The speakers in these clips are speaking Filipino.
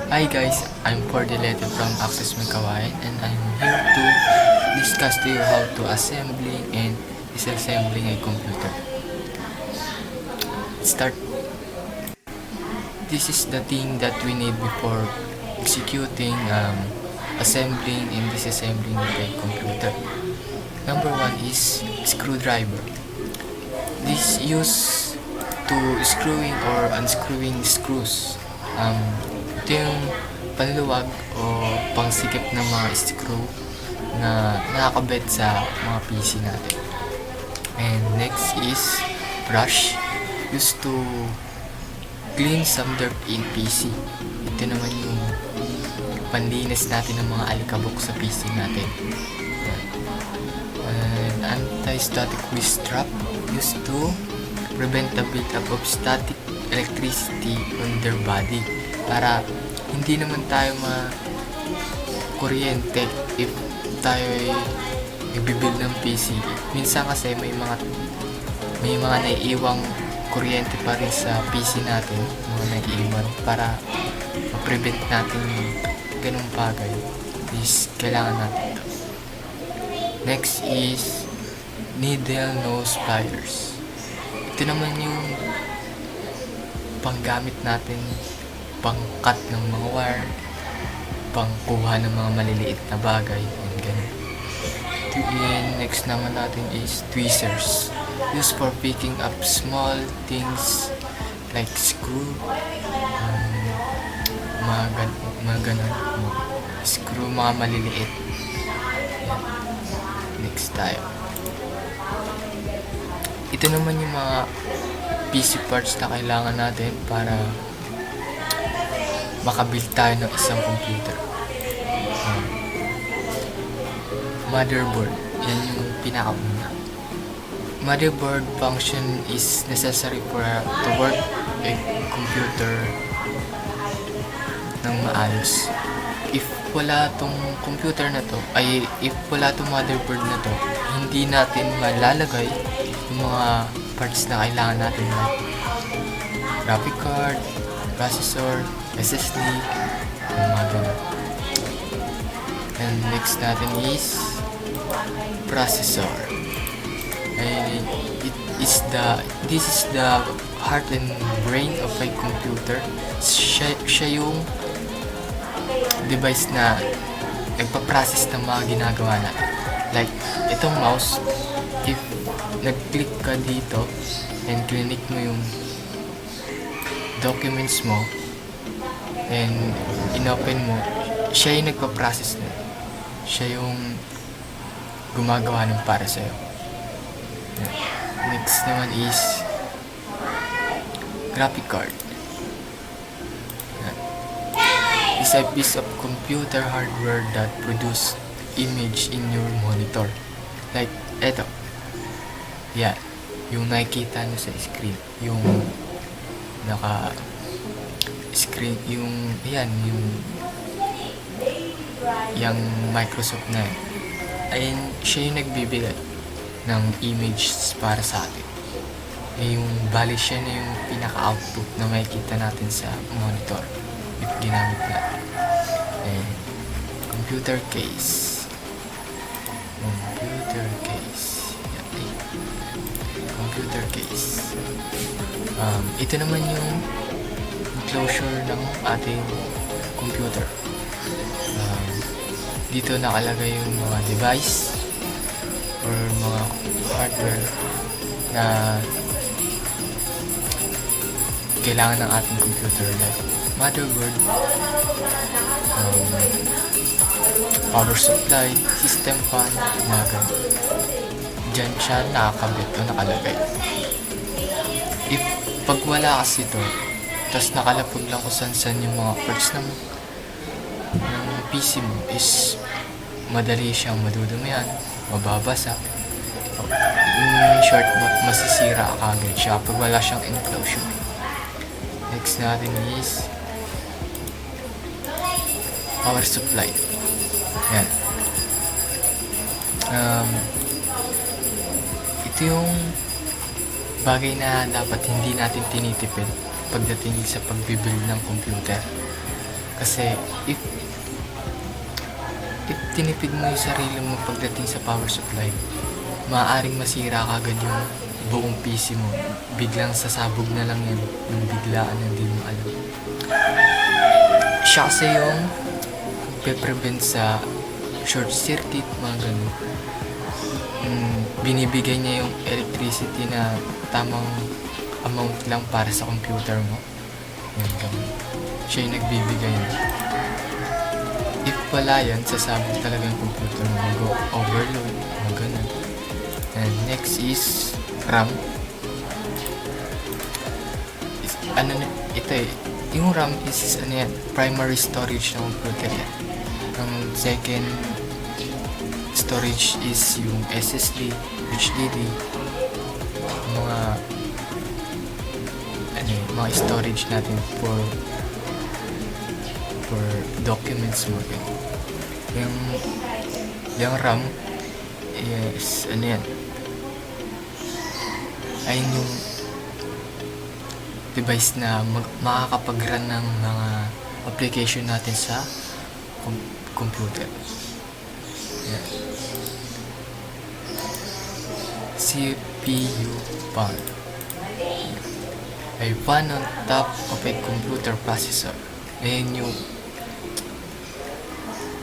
Hi guys, I'm Cordilete from Access Mekawayan and I'm here to discuss to you how to assembling and disassembling a computer. Start. This is the thing that we need before executing, assembling and disassembling a computer. Number one is screwdriver. This used to screwing or unscrewing screws. Ito yung panluwag o pangsikip ng mga screw na nakakabit sa mga PC natin. And next is brush, used to clean some dirt in PC. Ito naman yung panlinis natin ng mga alikabok sa PC natin. And anti-static whisk trap, used to prevent the buildup of static electricity on their body para hindi naman tayo kuryente if tayo ay nagbibuild ng PC. Minsan kasi may mga naiiwang kuryente pa rin sa PC natin, mga naiiwan, para ma-prevent natin yung ganung bagay is kailangan natin ito. Next is needle nose pliers. Ito naman yung panggamit natin pang-cut ng mga wire, pang-kuha ng mga maliliit na bagay, and ganun. Next naman natin is tweezers, used for picking up small things like screw, mga ganun, screw, mga maliliit. Next tayo. Ito naman yung mga PC parts na kailangan natin para makabuild tayo ng isang computer. Motherboard, yan yung pinakauna. Motherboard function is necessary to work a computer ng maayos. If wala tong computer na to, if wala tong motherboard na to, hindi natin malalagay yung mga parts na kailangan natin, like graphic card, processor, SSD, mga ganun. And next natin is processor. And this is the heart and brain of a computer. Siya yung device na nagpa-process ng mga ginagawa natin. Like, itong mouse, if nag-click ka dito and click mo yung documents mo and inopen mo, siya yung nagpa-process na. Siya yung gumagawa ng para sa'yo. Next naman is graphic card. It's a piece of computer hardware that produce image in your monitor. Like, eto. Yan. Yung nakikita nyo sa screen. Yung screen, yung Microsoft na yun. Ayun, siya yung nagbibigay ng images para sa atin. Yung bali siya na yung pinaka-output na makikita natin sa monitor if ginamit natin. And computer case. Computer case. Ito naman yung enclosure ng ating computer. Dito nakalagay yung mga device or mga hardware na kailangan ng ating computer, like motherboard, power supply, system fan, mga ganun. Diyan siya nakakabit o nakalagay. If pag wala kasi ito, tas nakalapag lang kung saan yung mga parts ng PC mo, is madali siyang madudumihan, mababasa. In short, masisira agad siya pag wala siyang enclosure. Next natin is power supply. Yan. Ito yung bagay na dapat hindi natin tinitipid pagdating sa pagbibuild ng computer. Kasi if tinipid mo yung sarili mo pagdating sa power supply, maaaring masira kagad yung buong PC mo. Biglang sasabog na lang yan ng biglaan na hindi mo alam. Siya kasi yung pe-prevent sa short circuit, mga ganun. Binibigay niya yung electricity na tamang amount lang para sa computer mo. Yan, ganun. Siya yung nagbibigay niya. If wala yan, sasabog talaga yung computer mo, mag-overload, mga ganun. And next is RAM. Ito eh, yung RAM is primary storage ng computer yan. Ang second storage is yung SSD, HDD, mga storage natin for documents mo. Yung RAM is ayun yung device na makakapag-run ng mga application natin sa computer. Yeah. CPU pan ay pan on top of a computer processor. Ayun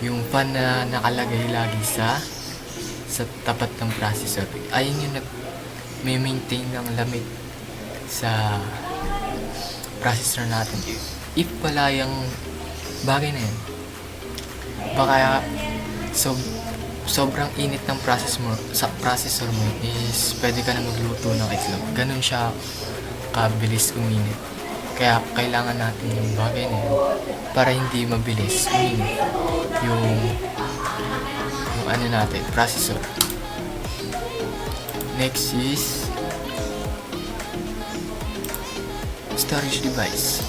yung pan na nakalagay lagi sa tapat ng processor. Ayun yung may maintain ng lamig sa processor natin. If wala yung bagay na yun, baka sobrang init ng processor mo is pwede ka na magluto ng itlog. Ganun siya kabilis uminit. Kaya kailangan natin yung bagay na yun para hindi mabilis uminit yung natin, processor. Next is storage device.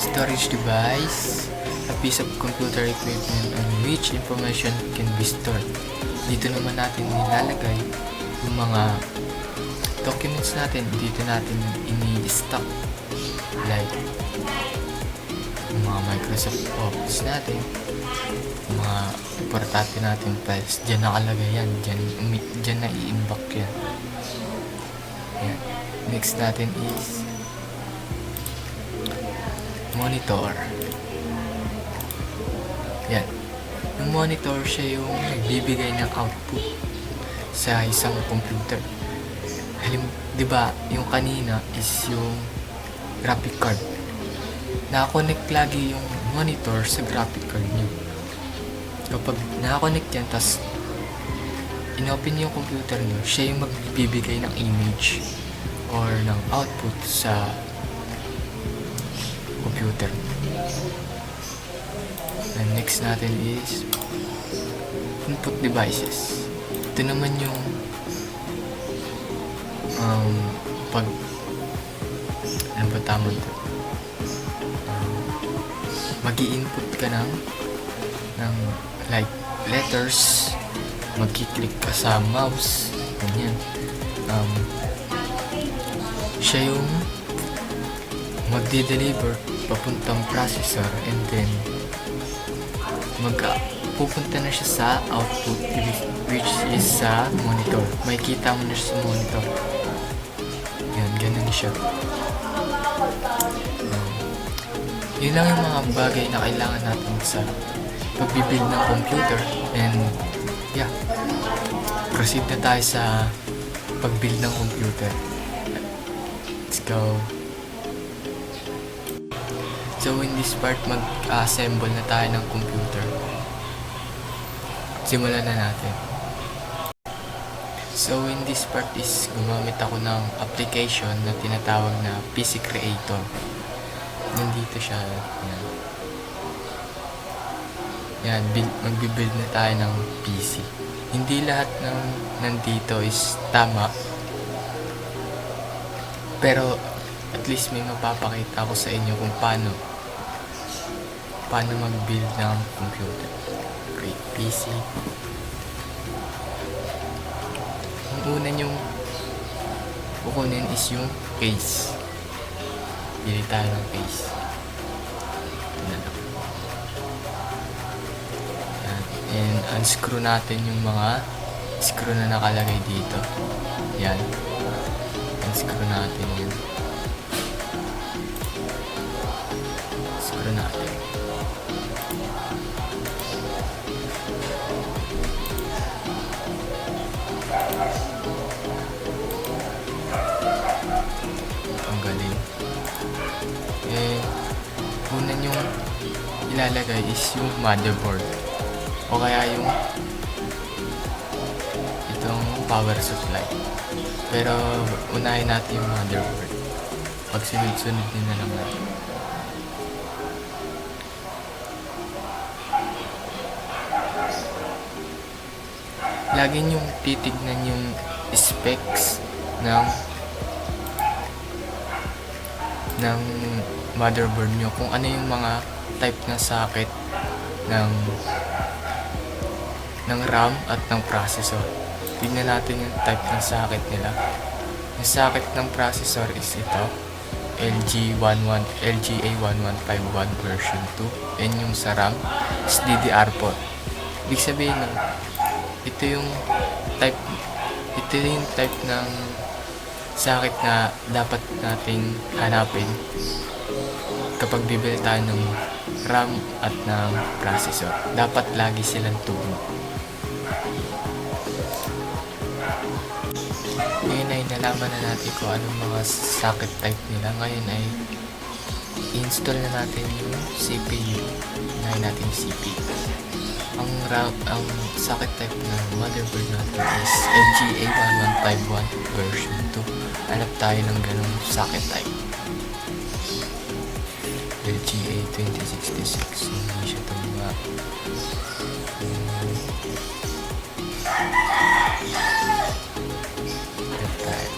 Storage device, a piece of computer equipment on which information can be stored. Dito naman natin nilalagay yung mga documents natin. Dito natin ini-stock, like yung mga Microsoft Office natin, yung mga importante natin files. Diyan nakalagay yan, diyan na i-imbak yan. Yan. Next natin is monitor. Yan. Yung monitor, siya yung nagbibigay ng output sa isang computer. Diba, yung kanina is yung graphic card. Nakakonect lagi yung monitor sa graphic card niyo. Kapag nakakonect yan, tas inopen yung computer niyo, siya yung magbibigay ng image or ng output sa computer. And next natin is input devices. Ito naman yung ano ba tama ito? Mag-i-input ka ng like letters, mag-click ka sa mouse, ganyan. Siya yung magde-deliver papuntang processor, and then pupunta na siya sa output, which is sa monitor. Makikita mo na siya sa monitor. Yan, ganun siya. Yun lang yung mga bagay na kailangan natin sa pag-build ng computer. And yeah, proceed na tayo sa pag-build ng computer. Let's go. So in this part, mag-assemble na tayo ng computer. Simulan na natin. So in this part is gumamit ako ng application na tinatawag na PC Creator. Nandito siya. Yan, magbibuild na tayo ng PC. Hindi lahat ng nandito is tama. Pero at least may mapapakita ko sa inyo kung paano mag-build ng computer. Create PC. Ang una nyong kukunin is yung case. Pili tayo ng case. Ito na lang. Yan. And unscrew natin yung mga screw na nakalagay dito. Yan. Unscrew natin yun. Screw natin. Ang galing. And una yung ilalagay is yung motherboard o kaya yung itong power supply. Pero unahin natin yung motherboard. Pag sunod-sunod din na lang natin. Lagi niyong titignan yung specs ng motherboard nyo, kung ano yung mga type na socket ng RAM at ng processor. Tignan natin yung type ng socket nila. Yung socket ng processor is ito, LGA1151 version 2, and yung sa RAM is DDR4. Ibig sabihin nun, ito yung type ng socket na dapat nating hanapin kapag bibili tayo ng RAM at ng processor. Dapat lagi silang tugma. Ngayon ay nalaman na natin kung anong mga socket type nila. Ngayon ay install na natin yung CPU. Unahin natin yung CPU. Ang socket type na motherboard natin is LGA1151 version 2. Hanap tayo ng ganong socket type. LGA2066. Hindi siya tuma. Hanap tayo.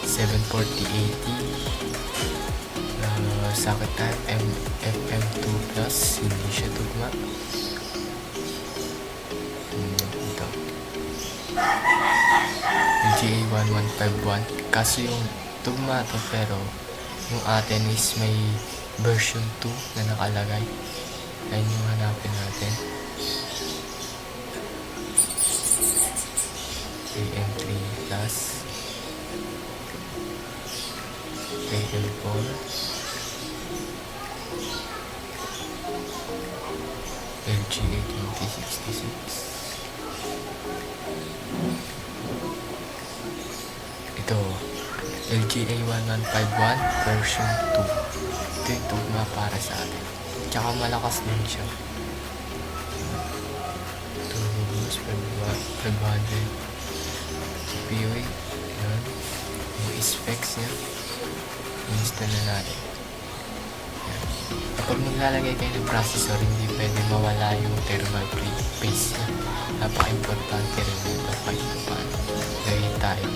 74080. Socket type FM2 plus. Hindi siya tugma. Ito. LGA1151. Kaso yung tugma to, pero yung atin is may version 2 na nakalagay. Ayun yung hanapin natin. AM3 plus AM4 LGA2066. Ito, LGA1151 version 2. Ito yung tugma para sa atin. Tsaka malakas din siya. 500 CPU. Yan. Yung specs niya. Install na natin. Yan. Kapag maglalagay kayo ng processor, hindi pwede mawala yung thermal paste niya. Napaka-importante rin ito kahit paano. Lagay tayo.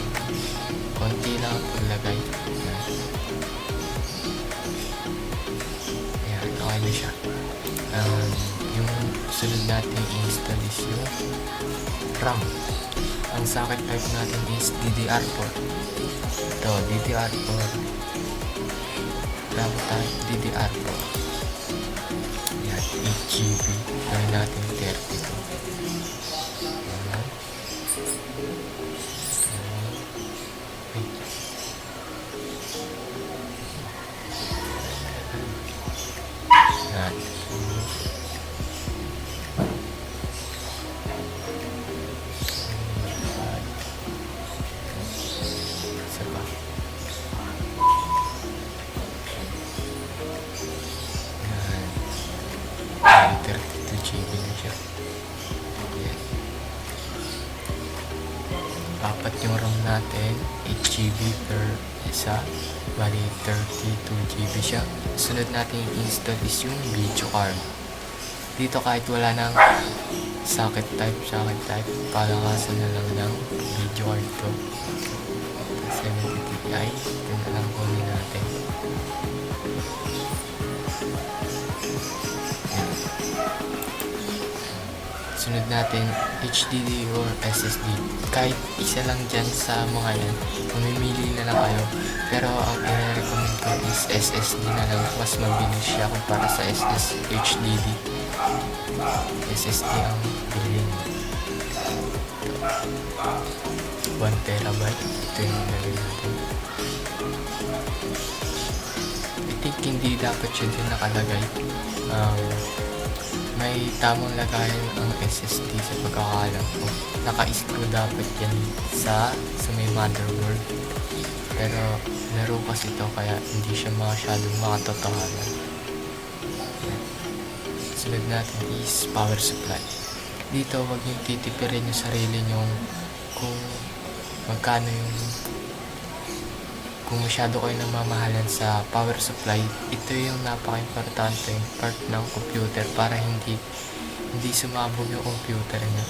Konti lang ang paglagay. Ayan, okay na siya. Yung sunod natin install is yung RAM. Ang socket type natin is DDR4. Ito, DDR4. RAM type DDR4. Ayan, 8GB. Gawin natin 32. Apat yung RAM natin, 8GB per isa, bali 32GB siya. Sunod natin i-install is yung video card. Dito kahit wala ng socket type, palakasan na lang ng video card to. 70 Ti, ito na lang kunin natin. Sunod natin, HDD or SSD. Kahit isa lang dyan sa mga yan, mamimili na lang kayo. Pero ang i-recommend ko is SSD na lang. Mas mabilis siya kumpara sa HDD. SSD ang bilhin. 1 terabyte. Ito yung nilagay natin. I think hindi dapat siya din nakalagay. May tamang lagayan ang SSD sa pagkakaalam ko. Naka-screw dapat yan sa may motherboard. Pero laro kasi ito kaya hindi siya masyadong makatotohanan. Sunod natin is power supply. Dito wag yung titipirin yung sarili nyo kung magkano yung kung masyado kayo namamahalan sa power supply. Ito yung napaka-importante part ng computer para hindi sumabog yung computer niya.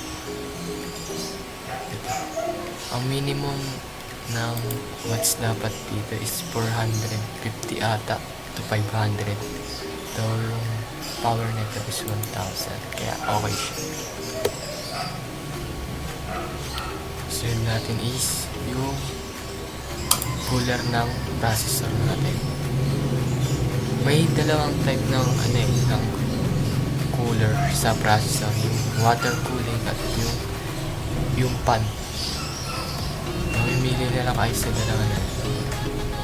Ang minimum ng watts dapat dito is 450 ata to 500. So yung power nito is 1000, kaya okay siya. Sunod natin is yung cooler ng processor natin. May dalawang type ng ng cooler sa processor, yung water cooling at yung fan. Mamimili na lang kayo sa dalawa na.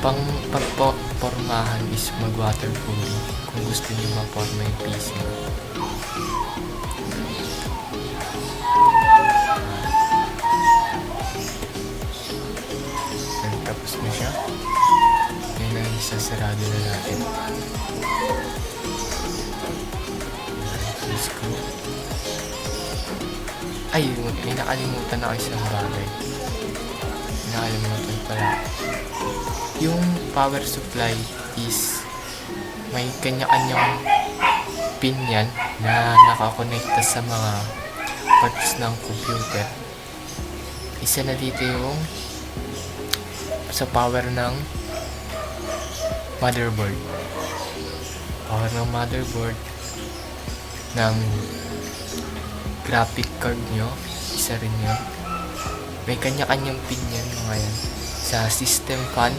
Pang pagpormahan is mag water cooling kung gusto niyo ma-forma yung PC. Tapos na siya. Ngayon na isasarado na natin. Screw. Ay, may nakalimutan na isang bagay. Nakalimutan pala. Yung power supply is may kanya-kanyang pin yan na nakakonekta sa mga parts ng computer. Isa na dito yung sa power ng motherboard. Power ng motherboard ng graphic card nyo, isa rin yun. May kanya-kanyang pin yan mga yan. Sa system fan,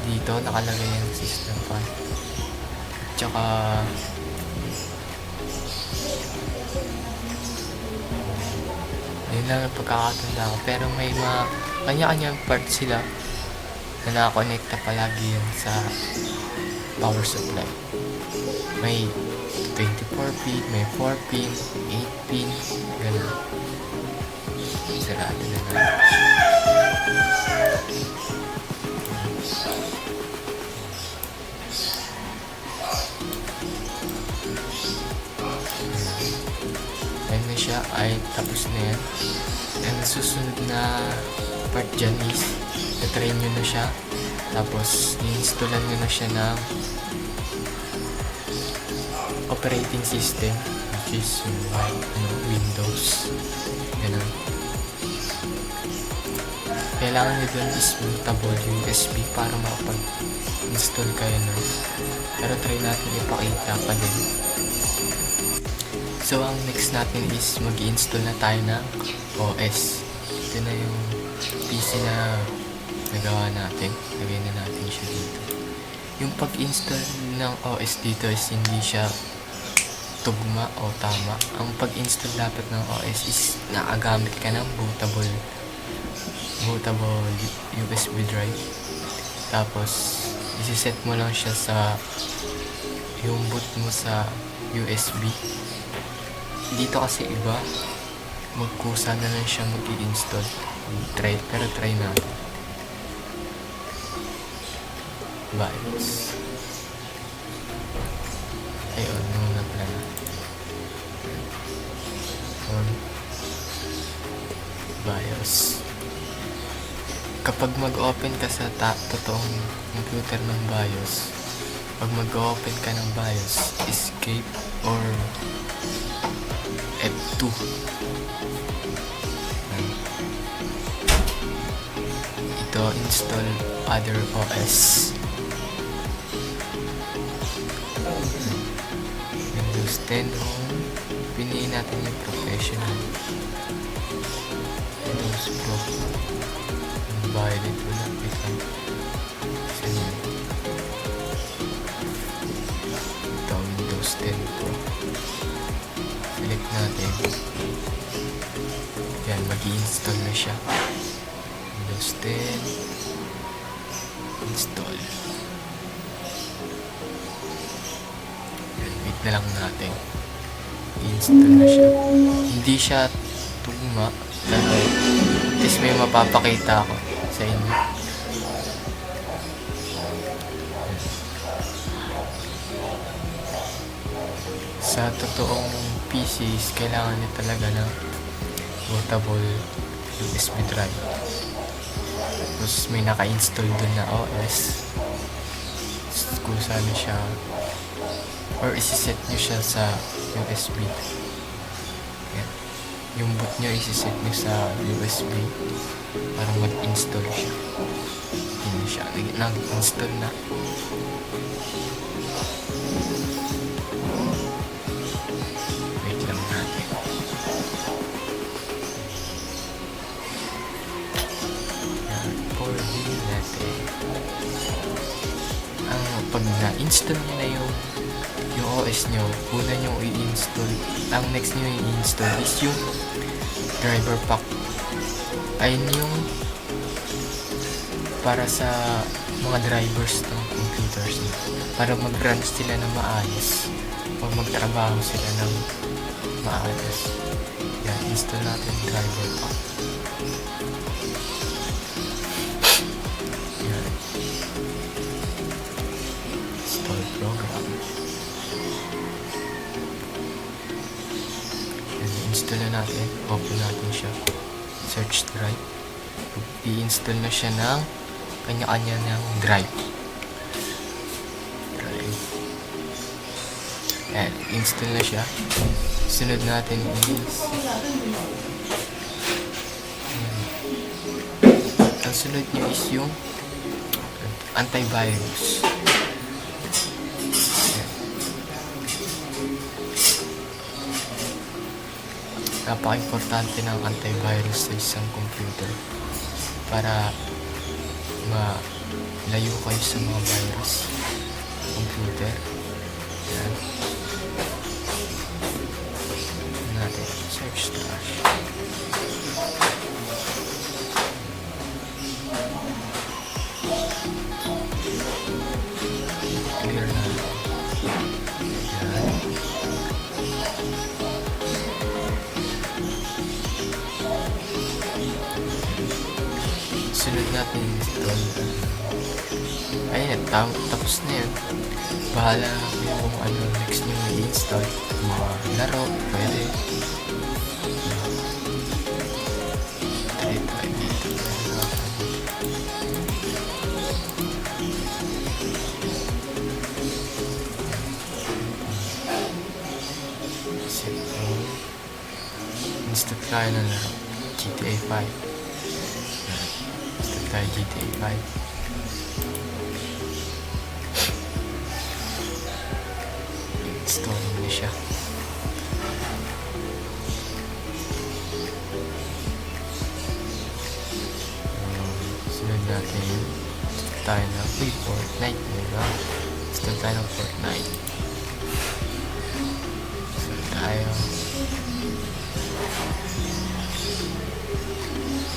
dito nakalagay yung system fan. Tsaka yun lang ang pagkakatanda ko. Pero may mga kanya-kanyang part sila na nakakonekta palagi yan sa power supply. May 24 pin, may 4 pin, 8 pin, gano'n. Sarado na natin. Ayun na siya, ay tapos na yan. And susunod na part dyan is na-train nyo na siya, tapos i-installan nyo na siya ng operating system, which is Windows. Ganun. Kailangan nyo dun is bootable USB para makapag-install kayo nun. Pero try natin ipakita pa din. So ang next natin is mag-i-install na tayo ng OS. Ito na yung PC na nagawa natin. Lagay na natin siya dito. Yung pag-install ng OS dito is hindi siya tugma o tama. Ang pag-install dapat ng OS is nakagamit ka ng bootable USB drive. Tapos isi-set mo lang siya sa yung boot mo sa USB. Dito kasi iba, magkusa na lang siya mag-i-install. Pero try natin. BIOS. Ayun, muna pala na. BIOS. Kapag mag-open ka sa totoong computer ng BIOS, pag mag-open ka ng BIOS, escape or F2. Ito, install other OS. Windows 10 home. Piliin natin yung professional. Windows Pro. Violet wala ito. Saan yun? Ito, Windows 10 Pro. Select natin. Yan, mag-i-install na siya. Windows 10. Install. Yan, wait na lang natin. I-install na siya. Hindi siya tugma. At least may mapapakita ako sa inyo. Sa totoong PCs, kailangan niya talaga ng bootable USB drive. Tapos may naka-install dun na OS kung saan siya, or isiset nyo siya sa USB. Yan. Yung boot nyo isiset nyo sa USB para mag-install siya. Hindi siya nag-install na. Wait lang natin. Yan, for natin. Pag na-install nyo na yung OS nyo, una nyo i-install. Ang next nyo i-install is yung driver pack. Ayun yung para sa mga drivers ng computers nyo, para mag-run sila ng maayos o magtrabaho sila ng maayos. Yan, install natin driver pack. Yan. Install program. Install na natin, open natin siya, search drive, i-install na siya ng kanya-kanya ng drive. And install na siya. Sunod natin is ang sunod niya is yung antivirus. Napaka-importante ng antivirus sa isang computer para malayo kayo sa mga virus computer. Yan. Natin search trash. Clear na. Yan. Sunod natin install. Ayan, tapos na yan. Bahala kayo kung ano next nyo i-install. Mga laro, pwede. Try dito. Install tayo ng laro. GTA 5. Tayo GTA 5. Install na siya. Sunod natin tayo na Fortnite, diba? Install tayo ng Fortnite. Install tayo.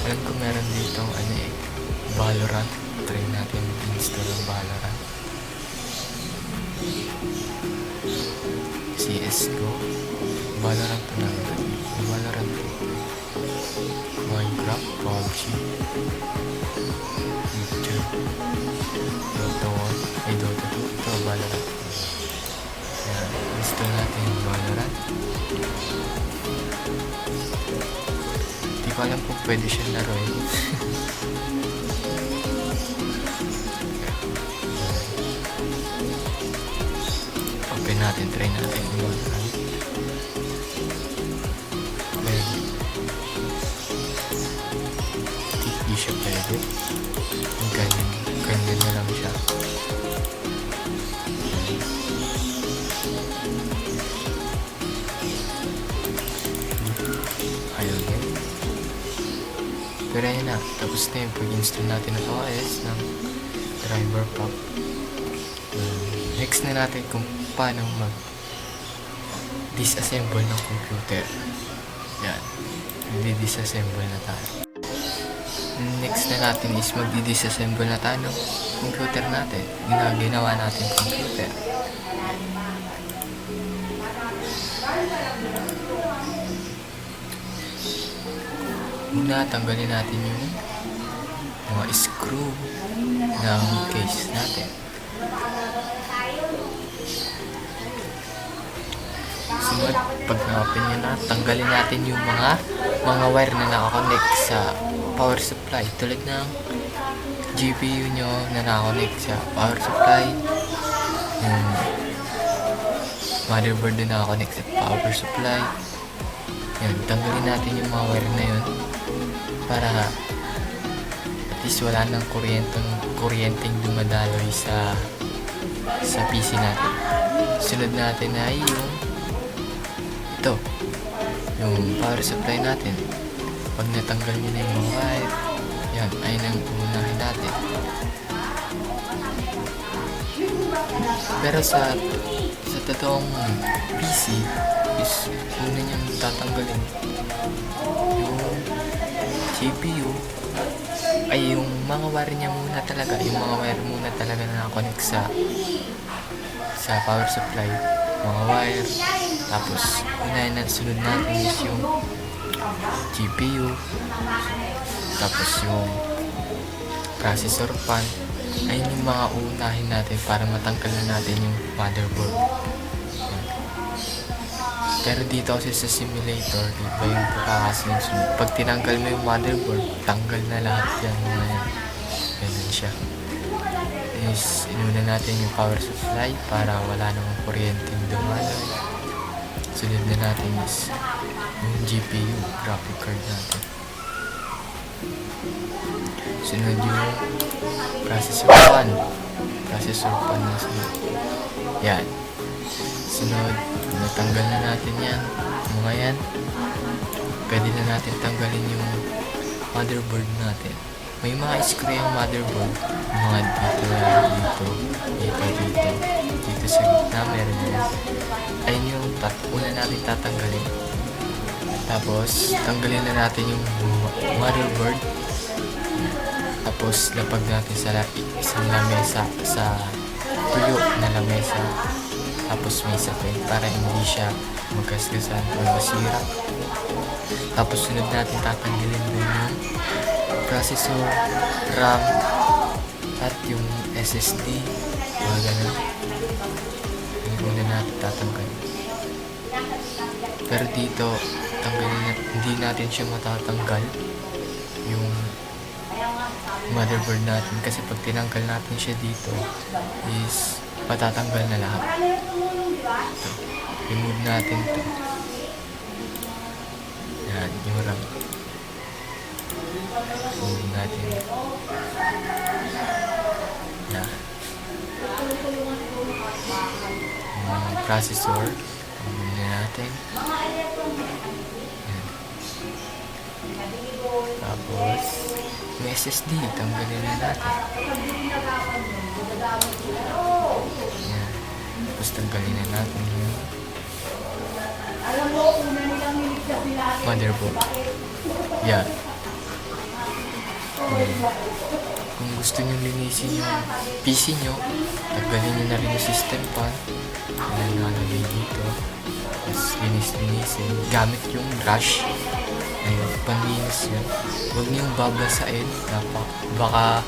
Alam ko meron dito Valorant. Try natin install ang Valorant. CSGO. Valorant na lang. Valorant. Minecraft. PUBG. YouTube. Dota 1. Ay, Dota 2. Ito, Valorant. Ayan. Install natin yung Valorant. Hindi ko alam kung pwede siya laruin. Open natin, try natin yung Valorant. Pwede. Hindi siya pwede. Ganyan na lang siya. Pero ayun na, tapos na yung pag-install natin ng OS ng driver pack. Next na natin kung paano disassemble ng computer. Yan, disassemble na tayo. Next na natin is disassemble na tayo ng computer natin, ginawa natin computer. Una, tanggalin natin yung mga screw ng case natin. Sunod, pag na-open nyo na, tanggalin natin yung mga wire na nakakonect sa power supply, tulad ng GPU nyo na nakakonect sa power supply, yung motherboard na nakakonect sa power supply. Yan, tanggalin natin yung mga wire na yun para at least wala nang kuryenteng dumadaloy sa PC natin. Sunod natin ay yung power supply natin. Pag natanggal nyo na yung mga wire, yan, ayun ang unahin natin. Pero sa totoong PC is una niyang tatanggalin yung CPU, ay yung mga wire niya muna talaga, yung mga wire muna talaga na nakakonect sa power supply, mga wire. Tapos unahin na sunod natin is yung GPU, tapos yung processor pan. Ayun yung mga unahin natin para matanggal na natin yung motherboard. Pero dito kasi sa simulator, iba yung pagkakasunod. Pag tinanggal mo yung motherboard, tanggal na lahat yan. Ganun siya. Is, inuna natin yung power supply para wala namang kuryenteng dumaloy. Sunod na natin is yung GPU, graphic card natin. Sunod yung processor pan. Processor pan na sunod. Yan. Sunod, natanggal na natin yan. Mga yan. Pwede na natin tanggalin yung motherboard natin. May mga screw yung motherboard. Mga dito sa gitna meron yan. Ayun yung una natin tatanggalin. Tapos, tanggalin na natin yung motherboard. Tapos, lapag natin sa isang lamesa, sa tuyo na lamesa. Tapos may sapin para hindi siya magkasgasan o masira. Tapos sunod natin tatanggalin dun yung processor, RAM, at yung SSD. Mga ganun. Yung una natin tatanggalin. Pero dito, hindi natin siya matatanggal yung motherboard natin, kasi pag tinanggal natin siya dito is matatanggal na lahat. Ito, remove natin ito. Yan, yung RAM. Remove natin. Yan. Yung processor, remove na natin. Yan. Tapos yung SSD, tanggalin na natin. Yan. Tapos tanggalin na natin yung motherboard. Yan. Kung gusto nyo linisin yung PC nyo, tanggalin nyo na rin yung system pan. Yan, nalagay dito. Tapos linis-linisin gamit yung brush. Ayun, panlinis yun. Huwag niyong babasain. Baka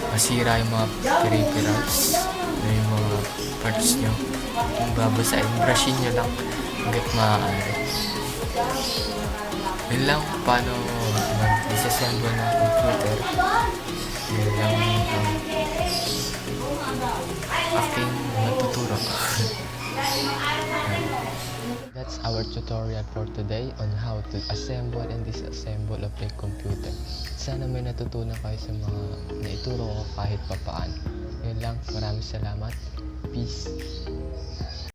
masira yung mga peripherals na yung mga parts nyo. Yung babasain, brushin nyo lang hanggat maaari. Yun lang paano mag-disassemble ng computer. Yun lang aking matuturo. That's our tutorial for today on how to assemble and disassemble a fake computer. Sana may natutunan kayo sa mga naituro ko kahit papaan. Yun lang, maraming salamat. Peace.